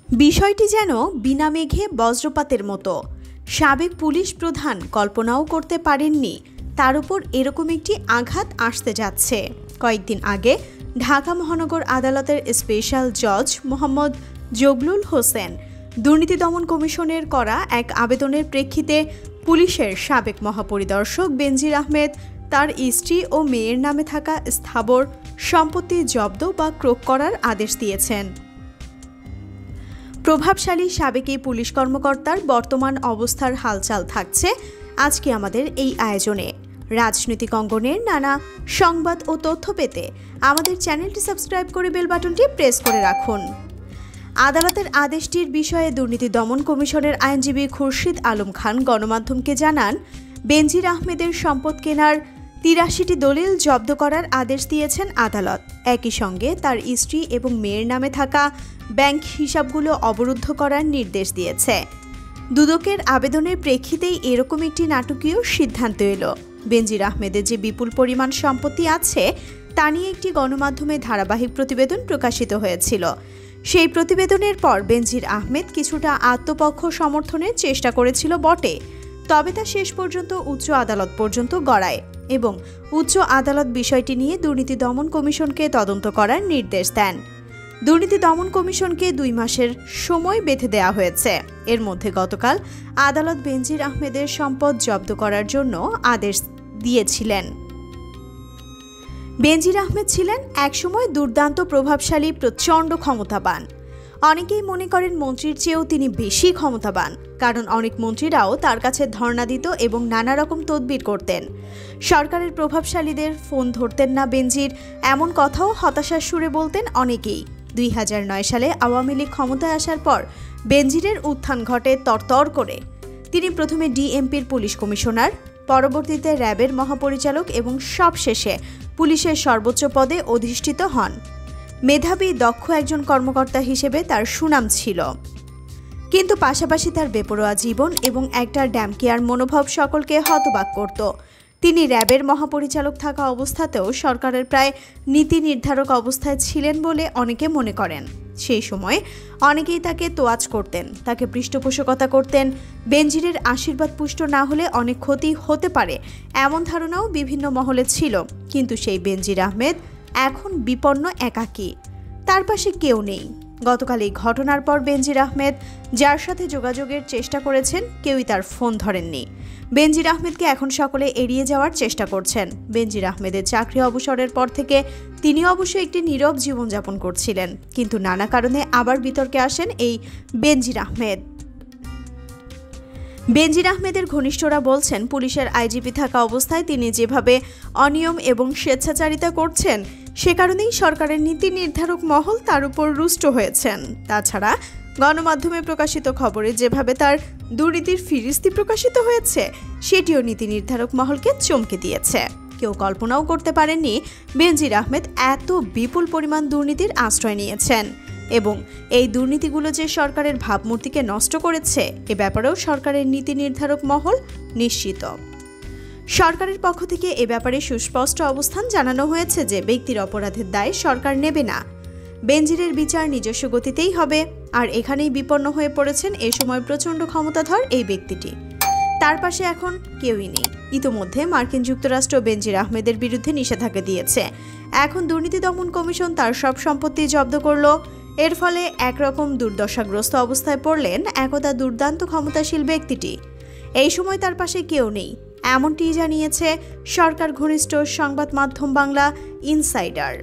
বিষয়টি যেন বিনা মেঘে বজ্রপাতের মতো। সাবেক পুলিশ প্রধান কল্পনাও করতে পারেননি তার উপর এরকম একটি আঘাত আসতে যাচ্ছে। কয়েকদিন আগে ঢাকা মহানগর আদালতের স্পেশাল জজ মোহাম্মদ জগলুল হোসেন দুর্নীতি দমন কমিশনের করা এক আবেদনের প্রেক্ষিতে পুলিশের সাবেক মহাপরিদর্শক বেনজির আহমেদ তার স্ত্রী ও মেয়ের নামে থাকা স্থাবর সম্পত্তি জব্দ বা ক্রোক করার আদেশ দিয়েছেন। প্রভাবশালী সাবেক এই পুলিশ কর্মকর্তার বর্তমান অবস্থার হালচাল থাকছে আজকে আমাদের এই আয়োজনে। রাজনৈতিক অঙ্গনের নানা সংবাদ ও তথ্য পেতে আমাদের চ্যানেলটি সাবস্ক্রাইব করে বেল বাটনটি প্রেস করে রাখুন। আদালতের আদেশটির বিষয়ে দুর্নীতি দমন কমিশনের আইনজীবী খুরশিদ আলম খান গণমাধ্যমকে জানান, বেনজির আহমেদের সম্পদ কেনার ৮৩টি দলিল জব্দ করার আদেশ দিয়েছেন আদালত। একই সঙ্গে তার স্ত্রী এবং মেয়ের নামে থাকা ব্যাংক হিসাবগুলো অবরুদ্ধ করার নির্দেশ দিয়েছে। দুদকের আবেদনের প্রেক্ষিতেই এরকম একটি নাটকীয় সিদ্ধান্ত এলো। বেনজির আহমেদের যে বিপুল পরিমাণ সম্পত্তি আছে তা নিয়ে একটি গণমাধ্যমে ধারাবাহিক প্রতিবেদন প্রকাশিত হয়েছিল। সেই প্রতিবেদনের পর বেনজির আহমেদ কিছুটা আত্মপক্ষ সমর্থনের চেষ্টা করেছিল বটে, তবে তা শেষ পর্যন্ত উচ্চ আদালত পর্যন্ত গড়ায় এবং উচ্চ আদালত বিষয়টি নিয়ে দুর্নীতি দমন কমিশনকে তদন্ত করার নির্দেশ দেন। দুর্নীতি দমন কমিশনকে ২ মাসের সময় বেঁধে দেওয়া হয়েছে। এর মধ্যে গতকাল আদালত বেনজির আহমেদের সম্পদ জব্দ করার জন্য আদেশ দিয়েছিলেন। বেনজির আহমেদ ছিলেন একসময় দুর্দান্ত প্রভাবশালী, প্রচণ্ড ক্ষমতাবান। অনেকেই মনে করেন মন্ত্রীর চেয়েও তিনি বেশি ক্ষমতাবান, কারণ অনেক মন্ত্রীরাও তার কাছে ধর্ণা দিত এবং নানা রকম তদবির করতেন। সরকারের প্রভাবশালীদের ফোন ধরতেন না বেনজির, এমন কথাও হতাশার সুরে বলতেন অনেকেই। ২০০৯ সালে আওয়ামী লীগ ক্ষমতায় আসার পর বেনজিরের উত্থান ঘটে তরতর করে। তিনি প্রথমে ডিএমপির পুলিশ কমিশনার, পরবর্তীতে র্যাবের মহাপরিচালক এবং সবশেষে পুলিশের সর্বোচ্চ পদে অধিষ্ঠিত হন। মেধাবী, দক্ষ একজন কর্মকর্তা হিসেবে তার সুনাম ছিল, কিন্তু পাশাপাশি তার বেপরোয়া জীবন এবং একটা ড্যামকেয়ার মনোভাব সকলকে হতবাক করত। তিনি র্যাবের মহাপরিচালক থাকা অবস্থাতেও সরকারের প্রায় নীতি নির্ধারক অবস্থায় ছিলেন বলে অনেকে মনে করেন। সেই সময় অনেকেই তাকে তোয়াজ করতেন, তাকে পৃষ্ঠপোষকতা করতেন। বেনজিরের আশীর্বাদ পুষ্ট না হলে অনেক ক্ষতি হতে পারে এমন ধারণাও বিভিন্ন মহলে ছিল। কিন্তু সেই বেনজির আহমেদ এখন বিপন্ন, একাকী, তার পাশে কেউ নেই। গতকাল এই ঘটনার পর বেনজির আহমেদ যার সাথে যোগাযোগের চেষ্টা করেছেন কেউই তার ফোন ধরেননি। বেনজির আহমেদকে এখন সকলে এড়িয়ে যাওয়ার চেষ্টা করছেন। বেনজির আহমেদের চাকরি অবসরের পর থেকে তিনি অবশ্যই একটি নীরব জীবনযাপন করছিলেন, কিন্তু নানা কারণে আবার বিতর্কে আসেন এই বেনজির আহমেদ। বেনজির আহমেদের ঘনিষ্ঠরা বলছেন, পুলিশের আইজিপি থাকা অবস্থায় তিনি যেভাবে অনিয়ম এবং স্বেচ্ছাচারিতা করছেন সে কারণেই সরকারের নীতি নির্ধারক মহল তার উপর রুষ্ট হয়েছেন। তাছাড়া গণমাধ্যমে প্রকাশিত খবরে যেভাবে তার দুর্নীতির ফিরিস্তি প্রকাশিত হয়েছে সেটিও নীতি নির্ধারক মহলকে চমকে দিয়েছে। কেউ কল্পনাও করতে পারেননি বেনজির আহমেদ এত বিপুল পরিমাণ দুর্নীতির আশ্রয় নিয়েছেন এবং এই দুর্নীতিগুলো যে সরকারের ভাবমূর্তিকে নষ্ট করেছে এ ব্যাপারেও সরকারের নীতি নির্ধারক মহল নিশ্চিত। সরকারের পক্ষ থেকে এ ব্যাপারে সুস্পষ্ট অবস্থান জানানো হয়েছে যে ব্যক্তির অপরাধের দায় সরকার নেবে না। বেনজিরের বিচার নিজস্ব গতিতেই হবে। আর এখানেই বিপন্ন হয়ে পড়েছেন এ সময় প্রচণ্ড ক্ষমতাধর এই ব্যক্তিটি। তার পাশে এখন কেউই নেই। ইতোমধ্যে মার্কিন যুক্তরাষ্ট্র বেনজির আহমেদের বিরুদ্ধে নিষেধাজ্ঞা দিয়েছে। এখন দুর্নীতি দমন কমিশন তার সব সম্পত্তি জব্দ করল। এর ফলে একরকম দুর্দশাগ্রস্ত অবস্থায় পড়লেন একদা দুর্দান্ত ক্ষমতাশীল ব্যক্তিটি। এই সময় তার পাশে কেউ নেই, এমনটি জানিয়েছে সরকার ঘনিষ্ঠ সংবাদ মাধ্যম বাংলা ইনসাইডার।